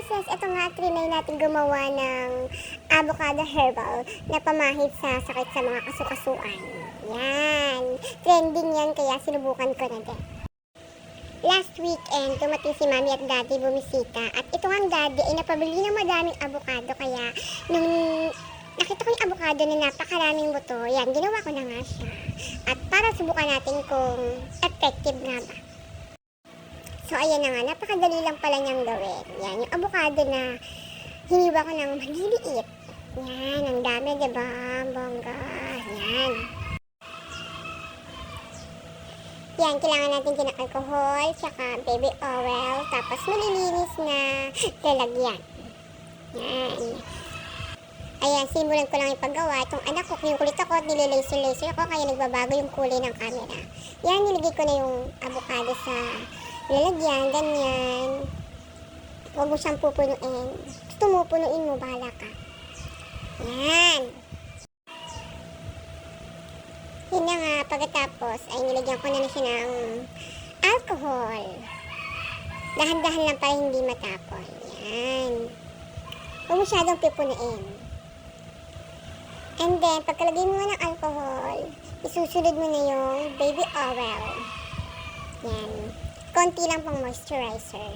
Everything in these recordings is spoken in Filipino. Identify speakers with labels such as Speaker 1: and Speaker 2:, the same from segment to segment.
Speaker 1: princess, ito nga trinay natin gumawa ng avocado herbal na pamahid sa sakit sa mga kasukasuan. Yan. Trending yan kaya sinubukan ko na din. Last weekend, dumating si mami at daddy bumisita. At ito ang daddy ay napabili ng madaming avocado kaya nung nakita ko yung avocado na napakaraming buto, yan, ginawa ko na nga siya. At para subukan natin kung effective nga ba. So, ayan na nga, napakadali lang pala niyang gawin. Yan, yung avocado na hiniwa ko ng maliliit. Yan, ang dami, diba? Bongga. Yan. Yan, kailangan natin kina-alcohol, tsaka baby oil, tapos malilinis na lalagyan. Yan. Ayan, simulan ko lang ipagawa. Itong anak ko, yung kulit ako, nililaser-laser ako, kaya nagbabago yung kulay ng camera. Yan, nilagay ko na yung avocado sa lalagyan, ganyan. Huwag mo siyang pupunuin. Gusto mo, punuin mo, bahala ka. Yan. Yun na nga, pagkatapos ay nilagyan ko na siya ng alcohol. Dahan-dahan lang para hindi matapon. Yan. Huwag mo masyadong pipunuin. And then, pagkalagay mo ng alcohol, isusunod mo na yung baby oil. Yan. Konti lang pang moisturizer.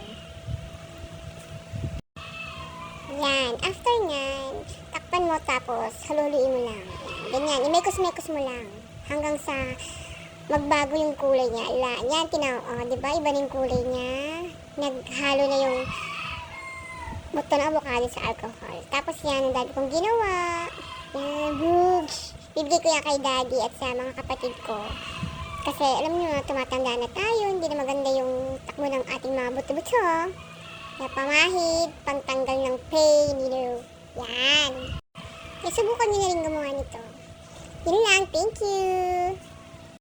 Speaker 1: Yan. After nyan, takpan mo tapos haluluin mo lang. Yan. Ganyan. Imekos-mekos mo lang. Hanggang sa magbago yung kulay niya. Yan, diba? Iba na yung kulay niya. Naghalo na yung buto ng avocado sa alcohol. Tapos yan, ang dami kong ginawa. Yan, bugs. Bibigay ko yan kay daddy at sa mga kapatid ko. Kasi alam nyo, tumatanda na tayo, hindi na maganda yung takbo ng ating mga buto-buto. Kaya pamahid, pantanggal ng pain, Yan. Kaya subukan nyo na rin gumawa nito. Yun lang, thank you!